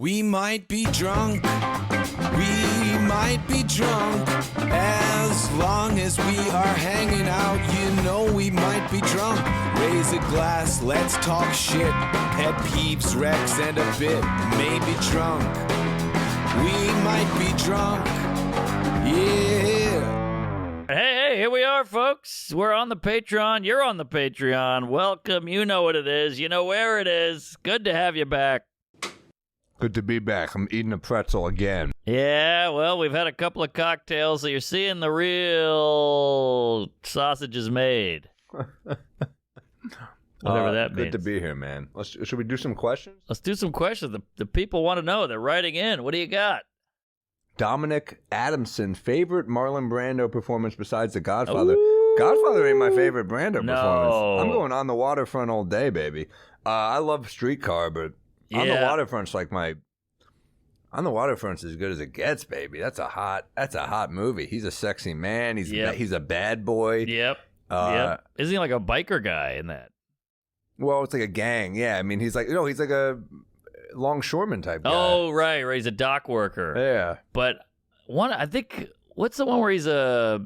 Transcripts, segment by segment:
We might be drunk, we might be drunk. As long as we are hanging out, you know we might be drunk. Raise a glass, let's talk shit. Pet peeves, Rex, and a bit. Maybe drunk, we might be drunk, yeah. Hey, here we are, folks. We're on the Patreon. You're on the Patreon. Welcome. You know what it is. You know where it is. Good to have you back. Good to be back. I'm eating a pretzel again. Yeah, well, we've had a couple of cocktails, so you're seeing the real sausages made. Whatever that means. Good to be here, man. Should we do some questions? Let's do some questions. The people want to know. They're writing in. What do you got? Dominic Adamson, favorite Marlon Brando performance besides The Godfather? Ooh. Godfather ain't my favorite Brando No. performance. I'm going On the Waterfront all day, baby. I love Streetcar, but On the Waterfront's like my... On the Waterfront's as good as it gets, baby. That's a hot movie. He's a sexy man. He's a bad boy. Yep. Isn't he like a biker guy in that? Well, it's like a gang. Yeah, I mean, he's like a longshoreman type guy. Oh, right. He's a dock worker. Yeah. But I think, what's the one where he's a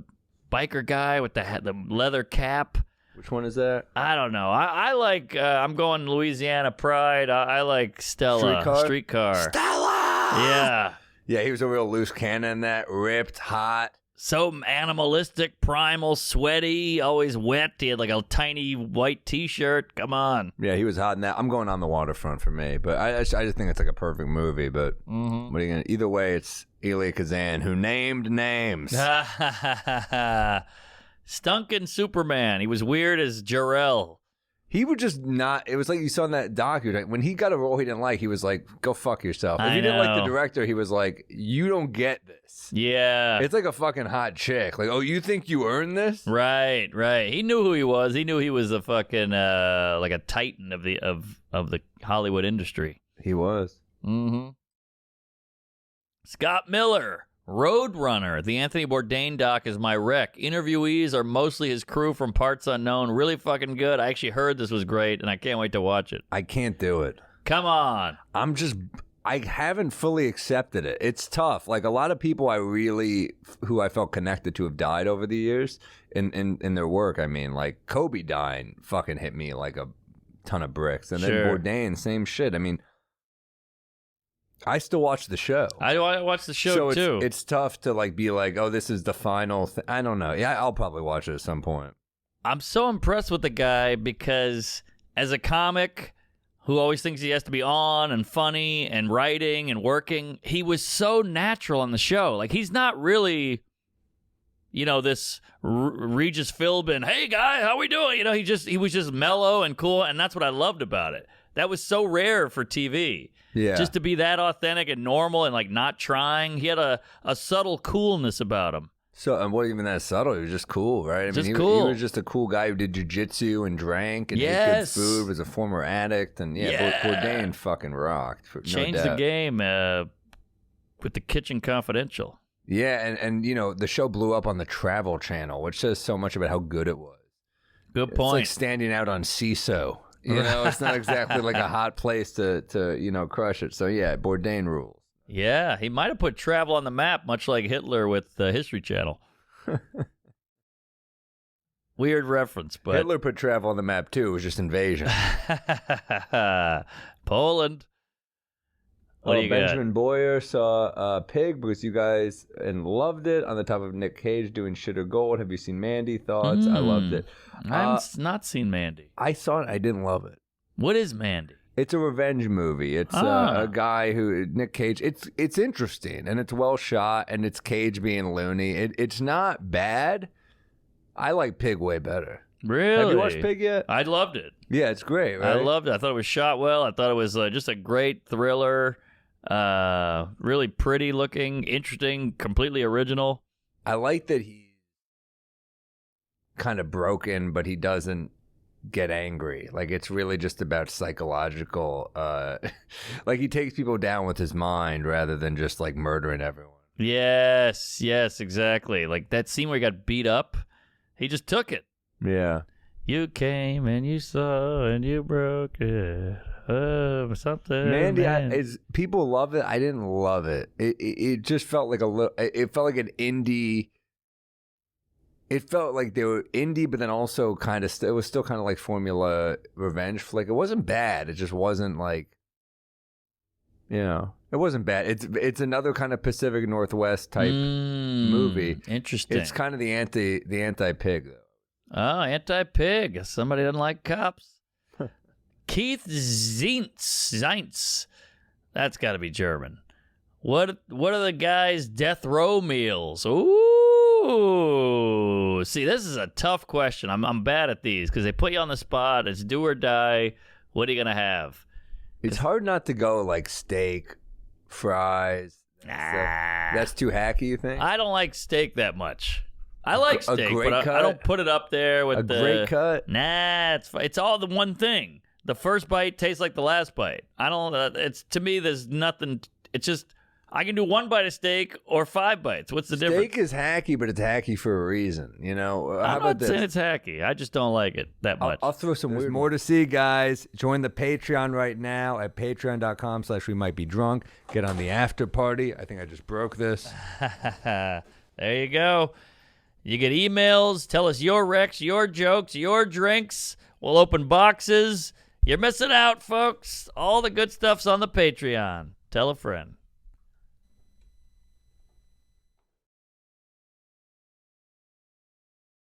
biker guy with the leather cap? Which one is that? I don't know. I like, I'm going Louisiana Pride. I like Stella. Streetcar. Stella! Yeah. Yeah, he was a real loose cannon in that. Ripped, hot. So animalistic, primal, sweaty, always wet. He had like a tiny white T-shirt. Come on. Yeah, he was hot in that. I'm going On the Waterfront for me, but I just think it's like a perfect movie. But what are you gonna? Either way, it's Elia Kazan who named names. Stunkin' Superman. He was weird as Jor-El. He would just not. It was like you saw in that doc. When he got a role he didn't like, he was like, "Go fuck yourself." If he didn't like the director, he was like, "You don't get this." Yeah, it's like a fucking hot chick. Like, oh, you think you earned this? Right. He knew who he was. He knew he was a fucking like a titan of the Hollywood industry. He was. Mm-hmm. Scott Miller. Roadrunner, the Anthony Bourdain doc is my rec. Interviewees are mostly his crew from Parts Unknown. Really fucking good. I actually heard this was great, and I can't wait to watch it. I can't do it. Come on. I haven't fully accepted it. It's tough. Like a lot of people who I felt connected to have died over the years in their work. I mean, like Kobe dying fucking hit me like a ton of bricks. And then Bourdain, same shit. I mean, I still watch the show. I watch the show too. It's tough to like be like, oh, this is the final thing. I don't know. Yeah, I'll probably watch it at some point. I'm so impressed with the guy because as a comic who always thinks he has to be on and funny and writing and working, he was so natural on the show. Like he's not really, this Regis Philbin, hey guy, how we doing? He was just mellow and cool, and that's what I loved about it. That was so rare for TV. Yeah. Just to be that authentic and normal and like not trying. He had a subtle coolness about him. So, and what even that subtle? He was just cool, right? I mean, he was just a cool guy who did jujitsu and drank and ate good food, was a former addict, and Bourdain fucking rocked. Changed the game with the Kitchen Confidential. Yeah, and the show blew up on the Travel Channel, which says so much about how good it was. Good point. It's like standing out on CISO. It's not exactly like a hot place to crush it. So, yeah, Bourdain rules. Yeah, he might have put travel on the map, much like Hitler with the History Channel. Weird reference, but... Hitler put travel on the map, too. It was just invasion. Poland. What do you Benjamin got? Boyer saw Pig because you guys loved it. On the top of Nick Cage doing Shit or Gold. Have you seen Mandy? Thoughts? I loved it. I've not seen Mandy. I saw it. I didn't love it. What is Mandy? It's a revenge movie. It's a guy who Nick Cage. It's interesting and it's well shot and it's Cage being loony. It's not bad. I like Pig way better. Really? Have you watched Pig yet? I loved it. Yeah, it's great. Right? I loved it. I thought it was shot well. I thought it was just a great thriller. Really pretty looking, interesting, completely original. I like that he's kind of broken, but he doesn't get angry. Like it's really just about psychological. Like he takes people down with his mind rather than just like murdering everyone. Yes, exactly. Like that scene where he got beat up, he just took it. Yeah. You came and you saw and you broke it. Something. Mandy, man. people love it. I didn't love it. It just felt like a little. It felt like an indie. It felt like they were indie, but then also kind of. It was still kind of like Formula Revenge flick. It wasn't bad. It just wasn't like. It wasn't bad. It's another kind of Pacific Northwest type movie. Interesting. It's kind of the anti-pig though. Oh, anti-pig. Somebody doesn't like cops. Keith Zientz. That's got to be German. What are the guys' death row meals? Ooh. See, this is a tough question. I'm bad at these because they put you on the spot. It's do or die. What are you going to have? It's hard not to go like steak, fries. That's too hacky, you think? I don't like steak that much. I like steak, great but I don't put it up there with great cut. Nah, it's all the one thing. The first bite tastes like the last bite. I don't. It's to me. There's nothing. It's just I can do one bite of steak or 5 bites. What's the difference? Steak is hacky, but it's hacky for a reason. I'm not saying it's hacky. I just don't like it that much. I'll throw some. There's more to see, guys. Join the Patreon right now at patreon.com/we-might-be-drunk. Get on the after party. I think I just broke this. There you go. You get emails. Tell us your wrecks, your jokes, your drinks. We'll open boxes. You're missing out, folks. All the good stuff's on the Patreon. Tell a friend.